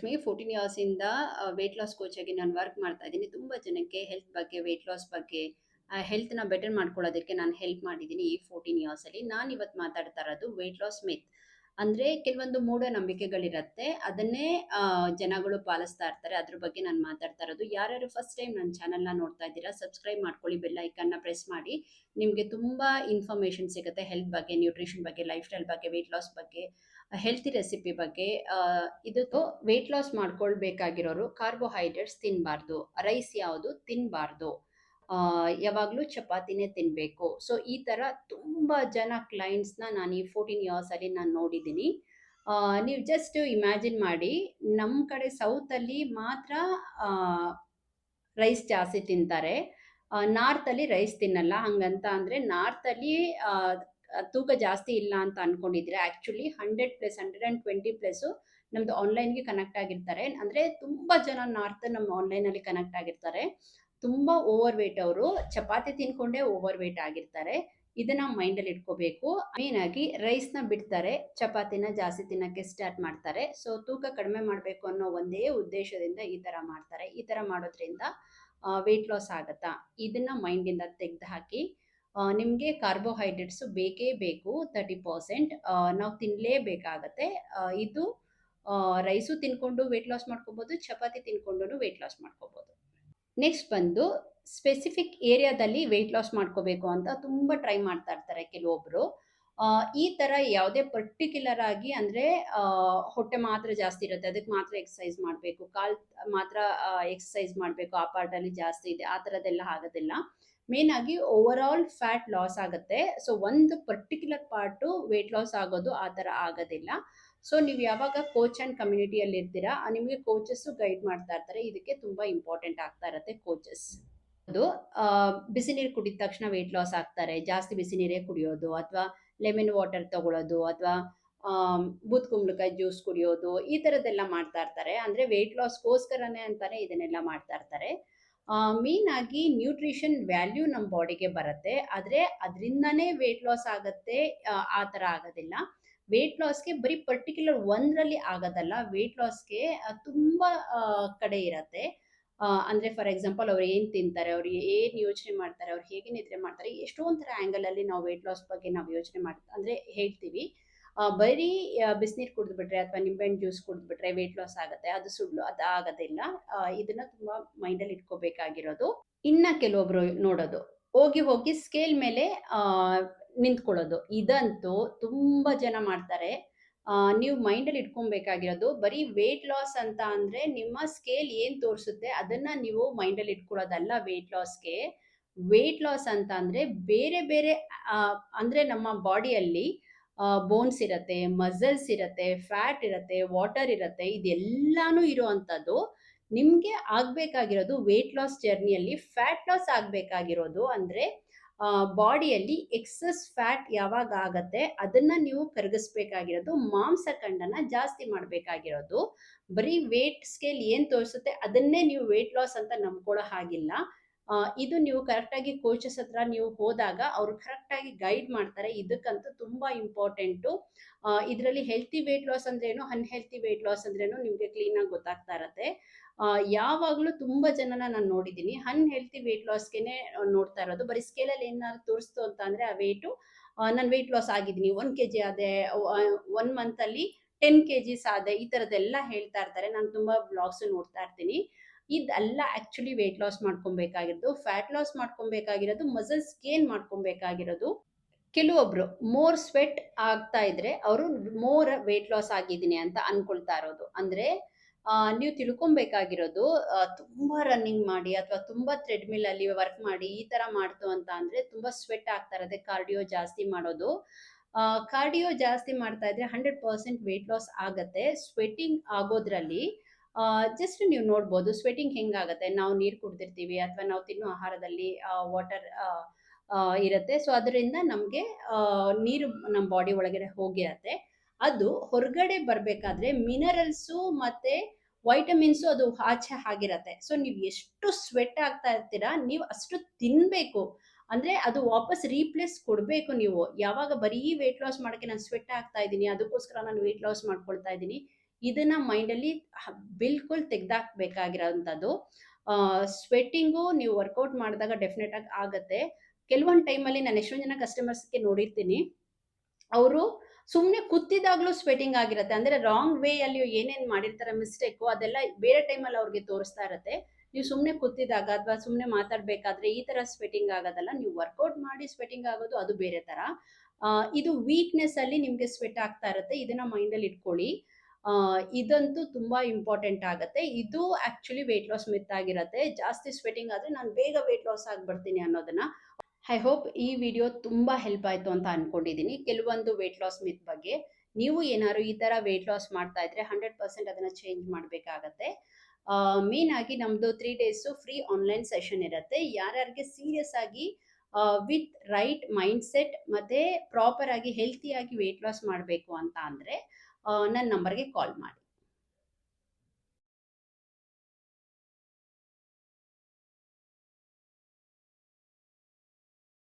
Lakshmi 14 years ಇಂದ weight loss coach ಆಗಿ ನಾನು ವರ್ಕ್ ಮಾಡ್ತಾ ಇದ್ದೀನಿ. ತುಂಬಾ ಜನಕ್ಕೆ ಹೆಲ್ತ್ ಬಗ್ಗೆ, ವೇಟ್ ಲಾಸ್ ಬಗ್ಗೆ, ಹೆಲ್ತ್‌ನ ಬೆಟರ್ ಮಾಡ್ಕೊಳ್ಳೋದಕ್ಕೆ ನಾನು ಹೆಲ್ಪ್ ಮಾಡಿದ್ದೀನಿ ಈ 14 ಇಯರ್ಸ್ ಅಲ್ಲಿ. ನಾನಿವತ್ತು ಮಾತಾಡ್ತಾ ಇರೋದು ವೇಟ್ ಲಾಸ್ ಮಿತ್. ಅಂದ್ರೆ ಕೆಲವೊಂದು ಮೂಢನಂಬಿಕೆಗಳಿರತ್ತೆ. ಅದನ್ನೇ ಜನಗಳು ಪಾಲಿಸ್ತಾ ಇರ್ತಾರೆ. ಅದ್ರ ಬಗ್ಗೆ ನಾನು ಮಾತಾಡ್ತಾ ಇರೋದು. ಯಾರ್ಯಾರು ಫಸ್ಟ್ ಟೈಮ್ ನನ್ನ ಚಾನೆಲ್‌ನ ನೋಡ್ತಾ ಇದ್ದೀರಾ, ಸಬ್ಸ್ಕ್ರೈಬ್ ಮಾಡ್ಕೊಳ್ಳಿ, ಬೆಲ್ ಐಕಾನ್‌ನ ಪ್ರೆಸ್ ಮಾಡಿ. ನಿಮಗೆ ತುಂಬಾ ಇನ್ಫಾರ್ಮೇಷನ್ ಸಿಗುತ್ತೆ ಹೆಲ್ತ್ ಬಗ್ಗೆ, ನ್ಯೂಟ್ರಿಷನ್ ಬಗ್ಗೆ, ಲೈಫ್ ಸ್ಟೈಲ್ ಬಗ್ಗೆ, ವೇಟ್ ಲಾಸ್ ಬಗ್ಗೆ, ಹೆಲ್ತಿ ರೆಸಿಪಿ ಬಗ್ಗೆ. ಇದು ವೇಟ್ ಲಾಸ್ ಮಾಡ್ಕೊಳ್ಬೇಕಾಗಿರೋರು ಕಾರ್ಬೋಹೈಡ್ರೇಟ್ಸ್ ತಿನ್ನಬಾರ್ದು, ರೈಸ್ ಯಾವುದು ತಿನ್ನಬಾರ್ದು, ಯಾವಾಗಲೂ ಚಪಾತಿನೇ ತಿನ್ನಬೇಕು. ಸೊ ಈ ಥರ ತುಂಬ ಜನ ಕ್ಲೈಂಟ್ಸ್ನ ನಾನು ಈ 14 ಇಯರ್ಸಲ್ಲಿ ನಾನು ನೋಡಿದ್ದೀನಿ. ನೀವು ಜಸ್ಟ್ ಇಮ್ಯಾಜಿನ್ ಮಾಡಿ, ನಮ್ಮ ಕಡೆ ಸೌತಲ್ಲಿ ಮಾತ್ರ ರೈಸ್ ಜಾಸ್ತಿ ತಿಂತಾರೆ, ನಾರ್ತಲ್ಲಿ ರೈಸ್ ತಿನ್ನಲ್ಲ. ಹಂಗಂತ ಅಂದರೆ ನಾರ್ತಲ್ಲಿ ತೂಕ ಜಾಸ್ತಿ ಇಲ್ಲ ಅಂತ ಅನ್ಕೊಂಡಿದ್ರೆ ಆ್ಯಕ್ಚುಲಿ 100+, 120+ ನಮ್ಮದು ಆನ್ಲೈನ್ಗೆ ಕನೆಕ್ಟ್ ಆಗಿರ್ತಾರೆ. ಅಂದರೆ ತುಂಬ ಜನ ನಾರ್ತ್ ನಮ್ಮ ಆನ್ಲೈನಲ್ಲಿ ಕನೆಕ್ಟ್ ಆಗಿರ್ತಾರೆ. ತುಂಬ ಓವರ್ ವೇಟ್ ಅವರು, ಚಪಾತಿ ತಿನ್ಕೊಂಡೇ ಓವರ್ ವೇಟ್ ಆಗಿರ್ತಾರೆ. ಇದನ್ನ ಮೈಂಡಲ್ಲಿ ಇಟ್ಕೋಬೇಕು. ಮೇನ್ ಆಗಿ ರೈಸ್ನ ಬಿಡ್ತಾರೆ, ಚಪಾತಿನ ಜಾಸ್ತಿ ತಿನ್ನಕ್ಕೆ ಸ್ಟಾರ್ಟ್ ಮಾಡ್ತಾರೆ. ಸೊ ತೂಕ ಕಡಿಮೆ ಮಾಡಬೇಕು ಅನ್ನೋ ಒಂದೇ ಉದ್ದೇಶದಿಂದ ಈ ಥರ ಮಾಡ್ತಾರೆ. ಈ ಥರ ಮಾಡೋದ್ರಿಂದ ವೇಟ್ ಲಾಸ್ ಆಗುತ್ತಾ? ಇದನ್ನ ಮೈಂಡಿಂದ ತೆಗೆದು ಹಾಕಿ. ನಿಮಗೆ ಕಾರ್ಬೋಹೈಡ್ರೇಟ್ಸು ಬೇಕೇ ಬೇಕು. 30% ನಾವು ತಿನ್ನಲೇಬೇಕಾಗತ್ತೆ. ಇದು ರೈಸು ತಿನ್ಕೊಂಡು ವೇಟ್ ಲಾಸ್ ಮಾಡ್ಕೋಬೋದು, ಚಪಾತಿ ತಿನ್ಕೊಂಡು ವೇಟ್ ಲಾಸ್ ಮಾಡ್ಕೋಬೋದು. ನೆಕ್ಸ್ಟ್ ಬಂದು ಸ್ಪೆಸಿಫಿಕ್ ಏರಿಯಾದಲ್ಲಿ ವೆಯ್ಟ್ ಲಾಸ್ ಮಾಡ್ಕೋಬೇಕು ಅಂತ ತುಂಬ ಟ್ರೈ ಮಾಡ್ತಾ ಇರ್ತಾರೆ ಕೆಲವೊಬ್ಬರು. ಈ ಥರ ಯಾವುದೇ ಪರ್ಟಿಕ್ಯುಲರ್ ಆಗಿ ಅಂದರೆ ಹೊಟ್ಟೆ ಮಾತ್ರ ಜಾಸ್ತಿ ಇರುತ್ತೆ, ಅದಕ್ಕೆ ಮಾತ್ರ ಎಕ್ಸಸೈಸ್ ಮಾಡಬೇಕು, ಕಾಲು ಮಾತ್ರ ಎಕ್ಸಸೈಸ್ ಮಾಡಬೇಕು, ಆ ಪಾರ್ಟಲ್ಲಿ ಜಾಸ್ತಿ ಇದೆ, ಆ ಥರದ್ದೆಲ್ಲ ಆಗೋದಿಲ್ಲ. ಮೇನ್ ಆಗಿ ಓವರ್ ಆಲ್ ಫ್ಯಾಟ್ ಲಾಸ್ ಆಗುತ್ತೆ. ಸೊ ಒಂದು ಪರ್ಟಿಕ್ಯುಲರ್ ಪಾರ್ಟು ವೇಟ್ ಲಾಸ್ ಆಗೋದು ಆ ಥರ ಆಗೋದಿಲ್ಲ. ಸೊ ನೀವು ಯಾವಾಗ ಕೋಚ್ ಆ್ಯಂಡ್ ಕಮ್ಯುನಿಟಿಯಲ್ಲಿ ಇರ್ತೀರಾ, ನಿಮಗೆ ಕೋಚಸ್ಸು ಗೈಡ್ ಮಾಡ್ತಾ ಇರ್ತಾರೆ. ಇದಕ್ಕೆ ತುಂಬ ಇಂಪಾರ್ಟೆಂಟ್ ಆಗ್ತಾ ಇರುತ್ತೆ ಕೋಚಸ್. ಅದು ಬಿಸಿ ನೀರು ಕುಡಿದ ತಕ್ಷಣ ವೇಟ್ ಲಾಸ್ ಆಗ್ತಾರೆ, ಜಾಸ್ತಿ ಬಿಸಿ ನೀರೇ ಕುಡಿಯೋದು, ಅಥವಾ ಲೆಮನ್ ವಾಟರ್ ತಗೊಳ್ಳೋದು, ಅಥವಾ ಬೂದ್ ಕುಂಬಳಕಾಯಿ ಜ್ಯೂಸ್ ಕುಡಿಯೋದು, ಈ ಥರದ್ದೆಲ್ಲ ಮಾಡ್ತಾ ಇರ್ತಾರೆ. ಅಂದರೆ ವೇಟ್ ಲಾಸ್ಗೋಸ್ಕರನೇ ಅಂತಾನೆ ಇದನ್ನೆಲ್ಲ ಮಾಡ್ತಾ ಇರ್ತಾರೆ. ಮೇನ್ ಆಗಿ ನ್ಯೂಟ್ರಿಷನ್ ವ್ಯಾಲ್ಯೂ ನಮ್ಮ ಬಾಡಿಗೆ ಬರುತ್ತೆ, ಆದರೆ ಅದರಿಂದನೇ ವೇಟ್ ಲಾಸ್ ಆಗುತ್ತೆ ಆ ಥರ ಆಗೋದಿಲ್ಲ. ವೇಟ್ ಲಾಸ್ಗೆ ಬರೀ ಪರ್ಟಿಕ್ಯುಲರ್ ಒಂದರಲ್ಲಿ ಆಗೋದಲ್ಲ, ವೇಟ್ ಲಾಸ್ಗೆ ತುಂಬ ಕಡೆ ಇರುತ್ತೆ. ಅಂದರೆ ಫಾರ್ ಎಕ್ಸಾಂಪಲ್ ಅವ್ರು ಏನು ತಿಂತಾರೆ, ಅವ್ರು ಏನು ಯೋಚನೆ ಮಾಡ್ತಾರೆ, ಅವ್ರು ಹೇಗೆ ನಿದ್ರೆ ಮಾಡ್ತಾರೆ, ಎಷ್ಟೊಂದು ಥರ ಆ್ಯಂಗಲಲ್ಲಿ ನಾವು ವೇಟ್ ಲಾಸ್ ಬಗ್ಗೆ ನಾವು ಯೋಚನೆ ಅಂದರೆ ಹೇಳ್ತೀವಿ. ಬರೀ ಬಿಸಿನೀರು ಕುಡಿದ್ಬಿಟ್ರೆ ಅಥವಾ ನಿಂಬೆಹಣ್ಣು ಜ್ಯೂಸ್ ಕುಡಿದ್ಬಿಟ್ರೆ ವೇಟ್ ಲಾಸ್ ಆಗುತ್ತೆ, ಅದು ಸುಳ್ಳು, ಅದು ಆಗೋದಿಲ್ಲ. ಇದನ್ನ ತುಂಬ ಮೈಂಡಲ್ಲಿ ಇಟ್ಕೋಬೇಕಾಗಿರೋದು. ಇನ್ನು ಕೆಲವೊಬ್ರು ನೋಡೋದು, ಹೋಗಿ ಹೋಗಿ ಸ್ಕೇಲ್ ಮೇಲೆ ನಿಂತ್ಕೊಳ್ಳೋದು, ಇದಂತೂ ತುಂಬ ಜನ ಮಾಡ್ತಾರೆ. ನೀವು ಮೈಂಡಲ್ಲಿ ಇಟ್ಕೊಬೇಕಾಗಿರೋದು, ಬರೀ ವೇಟ್ ಲಾಸ್ ಅಂತ ಅಂದರೆ ನಿಮ್ಮ ಸ್ಕೇಲ್ ಏನು ತೋರಿಸುತ್ತೆ ಅದನ್ನು ನೀವು ಮೈಂಡಲ್ಲಿ ಇಟ್ಕೊಳ್ಳೋದಲ್ಲ. ವೇಟ್ ಲಾಸ್ಗೆ ವೇಟ್ ಲಾಸ್ ಅಂತ ಅಂದರೆ ಬೇರೆ ಬೇರೆ ಅಂದರೆ ನಮ್ಮ ಬಾಡಿಯಲ್ಲಿ ಬೋನ್ಸ್ ಇರುತ್ತೆ, ಮಸಲ್ಸ್ ಇರುತ್ತೆ, ಫ್ಯಾಟ್ ಇರುತ್ತೆ, ವಾಟರ್ ಇರುತ್ತೆ, ಇದೆಲ್ಲಾನು ಇರುವಂಥದ್ದು. ನಿಮಗೆ ಆಗಬೇಕಾಗಿರೋದು ವೇಟ್ ಲಾಸ್ ಜರ್ನಿಯಲ್ಲಿ ಫ್ಯಾಟ್ ಲಾಸ್ ಆಗಬೇಕಾಗಿರೋದು. ಅಂದರೆ ಬಾಡಿಯಲ್ಲಿ ಎಕ್ಸಸ್ ಫ್ಯಾಟ್ ಯಾವಾಗ ಆಗತ್ತೆ ಅದನ್ನ ನೀವು ಕರಗಿಸ್ಬೇಕಾಗಿರೋದು, ಮಾಂಸಖಂಡನ ಜಾಸ್ತಿ ಮಾಡಬೇಕಾಗಿರೋದು. ಬರೀ ವೇಟ್ ಸ್ಕೇಲ್ ಏನು ತೋರಿಸುತ್ತೆ ಅದನ್ನೇ ನೀವು ವೇಟ್ ಲಾಸ್ ಅಂತ ನಂಬ್ಕೊಳ್ಳೋ ಹಾಗಿಲ್ಲ. ಇದು ನೀವು ಕರೆಕ್ಟಾಗಿ ಕೋಚಸ್ ಹತ್ರ ನೀವು ಹೋದಾಗ ಅವರು ಕರೆಕ್ಟಾಗಿ ಗೈಡ್ ಮಾಡ್ತಾರೆ. ಇದಕ್ಕಂತೂ ತುಂಬ ಇಂಪಾರ್ಟೆಂಟು. ಇದರಲ್ಲಿ ಹೆಲ್ತಿ ವೇಟ್ ಲಾಸ್ ಅಂದ್ರೇನು, ಅನ್ಹೆಲ್ತಿ ವೇಟ್ ಲಾಸ್ ಅಂದ್ರೇನು ನಿಮಗೆ ಕ್ಲೀನಾಗಿ ಗೊತ್ತಾಗ್ತಾ ಇರತ್ತೆ. ಯಾವಾಗಲೂ ತುಂಬ ಜನನ ನಾನು ನೋಡಿದ್ದೀನಿ ಅನ್ಹೆಲ್ತಿ ವೇಟ್ ಲಾಸ್ಗೆನೆ ನೋಡ್ತಾ ಇರೋದು. ಬರೀ ಸ್ಕೇಲಲ್ಲಿ ಏನಾದ್ರು ತೋರಿಸ್ತು ಅಂತ ಅಂದರೆ ಆ ವೇಟು, ನಾನು ವೇಟ್ ಲಾಸ್ ಆಗಿದ್ದೀನಿ, 1 kg ಆದೆ, 1 ಮಂತಲ್ಲಿ 10 kgs ಆದೆ, ಈ ಥರದ್ದೆಲ್ಲ ಹೇಳ್ತಾ ಇರ್ತಾರೆ. ನಾನು ತುಂಬ ಬ್ಲಾಗ್ಸು ನೋಡ್ತಾ ಇರ್ತೀನಿ. ಇದೆಲ್ಲ ಆ್ಯಕ್ಚುಲಿ ವೇಟ್ ಲಾಸ್ ಮಾಡ್ಕೊಬೇಕಾಗಿರೋದು. ಫ್ಯಾಟ್ ಲಾಸ್ ಮಾಡ್ಕೊಬೇಕಾಗಿರೋದು, ಮಸಲ್ಸ್ ಗೇನ್ ಮಾಡ್ಕೊಬೇಕಾಗಿರೋದು. ಕೆಲವೊಬ್ರು ಮೋರ್ ಸ್ವೆಟ್ ಆಗ್ತಾ ಇದ್ರೆ ಅವರು ಮೋರ್ ವೇಟ್ ಲಾಸ್ ಆಗಿದ್ದೀನಿ ಅಂತ ಅನ್ಕೊಳ್ತಾ ಇರೋದು. ಅಂದರೆ ನೀವು ತಿಳ್ಕೊಬೇಕಾಗಿರೋದು, ತುಂಬ ರನ್ನಿಂಗ್ ಮಾಡಿ ಅಥವಾ ತುಂಬ ಥ್ರೆಡ್ಮಿಲ್ ಅಲ್ಲಿ ವರ್ಕ್ ಮಾಡಿ ಈ ಥರ ಮಾಡ್ತು ಅಂತ ಅಂದರೆ ತುಂಬ ಸ್ವೆಟ್ ಆಗ್ತಾ ಇರುತ್ತೆ. ಕಾರ್ಡಿಯೋ ಜಾಸ್ತಿ ಮಾಡೋದು, ಕಾರ್ಡಿಯೋ ಜಾಸ್ತಿ ಮಾಡ್ತಾ ಇದ್ರೆ 100% ವೇಟ್ ಲಾಸ್ ಆಗುತ್ತೆ. ಸ್ವೆಟ್ಟಿಂಗ್ ಆಗೋದ್ರಲ್ಲಿ ಜಸ್ಟ್ ನೀವು ನೋಡ್ಬೋದು ಸ್ವೆಟ್ಟಿಂಗ್ ಹೆಂಗಾಗುತ್ತೆ. ನಾವು ನೀರು ಕುಡ್ದಿರ್ತೀವಿ ಅಥವಾ ನಾವು ತಿನ್ನೋ ಆಹಾರದಲ್ಲಿ ವಾಟರ್ ಇರುತ್ತೆ. ಸೊ ಅದರಿಂದ ನಮಗೆ ನೀರು ನಮ್ಮ ಬಾಡಿ ಒಳಗಡೆ ಹೋಗಿರತ್ತೆ. ಅದು ಹೊರಗಡೆ ಬರಬೇಕಾದ್ರೆ ಮಿನರಲ್ಸು ಮತ್ತು ವೈಟಮಿನ್ಸು ಅದು ಆಚೆ ಆಗಿರತ್ತೆ. ಸೊ ನೀವು ಎಷ್ಟು ಸ್ವೆಟ್ ಆಗ್ತಾ ಇರ್ತೀರಾ, ನೀವು ಅಷ್ಟು ತಿನ್ನಬೇಕು. ಅಂದರೆ ಅದು ವಾಪಸ್ ರೀಪ್ಲೇಸ್ ಕೊಡಬೇಕು ನೀವು. ಯಾವಾಗ ಬರೀ ವೇಟ್ ಲಾಸ್ ಮಾಡೋಕ್ಕೆ ನಾನು ಸ್ವೆಟ್ ಆಗ್ತಾ ಇದ್ದೀನಿ, ಅದಕ್ಕೋಸ್ಕರ ನಾನು ವೇಟ್ ಲಾಸ್ ಮಾಡ್ಕೊಳ್ತಾ ಇದ್ದೀನಿ, ಇದನ್ನ ಮೈಂಡಲ್ಲಿ ಬಿಲ್ಕುಲ್ ತೆಗ್ದಾಕ್ಬೇಕಾಗಿರೋಂಥದ್ದು. ಸ್ವೆಟ್ಟಿಂಗು ನೀವು ವರ್ಕೌಟ್ ಮಾಡಿದಾಗ ಡೆಫಿನೆಟ್ ಆಗಿ ಆಗತ್ತೆ. ಕೆಲವೊಂದು ಟೈಮಲ್ಲಿ ನಾನು ಎಷ್ಟೊಂದು ಜನ ಕಸ್ಟಮರ್ಸ್ಗೆ ನೋಡಿರ್ತೀನಿ, ಅವರು ಸುಮ್ಮನೆ ಕೂತಿದಾಗ್ಲೂ ಸ್ವೆಟಿಂಗ್ ಆಗಿರುತ್ತೆ. ಅಂದ್ರೆ ರಾಂಗ್ ವೇ ಅಲ್ಲಿ ಏನೇನ್ ಮಾಡಿರ್ತಾರೆ ಮಿಸ್ಟೇಕು ಅದೆಲ್ಲ ಬೇರೆ ಟೈಮಲ್ಲಿ ಅವ್ರಿಗೆ ತೋರಿಸ್ತಾ ಇರುತ್ತೆ. ನೀವು ಸುಮ್ಮನೆ ಕೂತಿದಾಗ ಅಥವಾ ಸುಮ್ಮನೆ ಮಾತಾಡ್ಬೇಕಾದ್ರೆ ಈ ತರ ಸ್ವೆಟಿಂಗ್ ಆಗೋದಲ್ಲ, ನೀವು ವರ್ಕೌಟ್ ಮಾಡಿ ಸ್ವೆಟಿಂಗ್ ಆಗೋದು ಅದು ಬೇರೆ ತರ. ಇದು ವೀಕ್ನೆಸ್ ಅಲ್ಲಿ ನಿಮ್ಗೆ ಸ್ವೆಟ್ ಆಗ್ತಾ ಇರುತ್ತೆ, ಇದನ್ನ ಮೈಂಡ್ ಅಲ್ಲಿ ಇಟ್ಕೊಳ್ಳಿ. ಇದಂತೂ ತುಂಬಾ ಇಂಪಾರ್ಟೆಂಟ್ ಆಗುತ್ತೆ. ಇದು ಆಕ್ಚುಲಿ ವೇಟ್ ಲಾಸ್ ಮಿತ್ ಆಗಿರುತ್ತೆ. ಜಾಸ್ತಿ ಸ್ವೆಟಿಂಗ್ ಆದ್ರೆ ನಾನು ಬೇಗ ವೇಟ್ ಲಾಸ್ ಆಗ್ಬಿಡ್ತೀನಿ ಅನ್ನೋದನ್ನ. ಐ ಹೋಪ್ ಈ ವಿಡಿಯೋ ತುಂಬಾ ಹೆಲ್ಪ್ ಆಯ್ತು ಅಂತ ಅನ್ಕೊಂಡಿದ್ದೀನಿ. ಕೆಲವೊಂದು ವೇಟ್ ಲಾಸ್ ಮಿತ್ ಬಗ್ಗೆ ನೀವು ಏನಾದ್ರು ಈ ತರ ವೇಟ್ ಲಾಸ್ ಮಾಡ್ತಾ ಇದ್ರೆ 100% ಅದನ್ನ ಚೇಂಜ್ ಮಾಡಬೇಕಾಗತ್ತೆ. ಮೇನ್ ಆಗಿ ನಮ್ದು 3 ಡೇಸ್ ಫ್ರೀ ಆನ್ಲೈನ್ ಸೆಷನ್ ಇರುತ್ತೆ. ಯಾರ್ಯಾರಿಗೆ ಸೀರಿಯಸ್ ಆಗಿ ವಿತ್ ರೈಟ್ ಮೈಂಡ್ ಸೆಟ್ ಮತ್ತೆ ಪ್ರಾಪರ್ ಆಗಿ ಹೆಲ್ತಿ ಆಗಿ ವೇಟ್ ಲಾಸ್ ಮಾಡಬೇಕು ಅಂತ ಅಂದ್ರೆ ನನ್ನ ನಂಬರ್ಗೆ ಕಾಲ್ ಮಾಡಿ.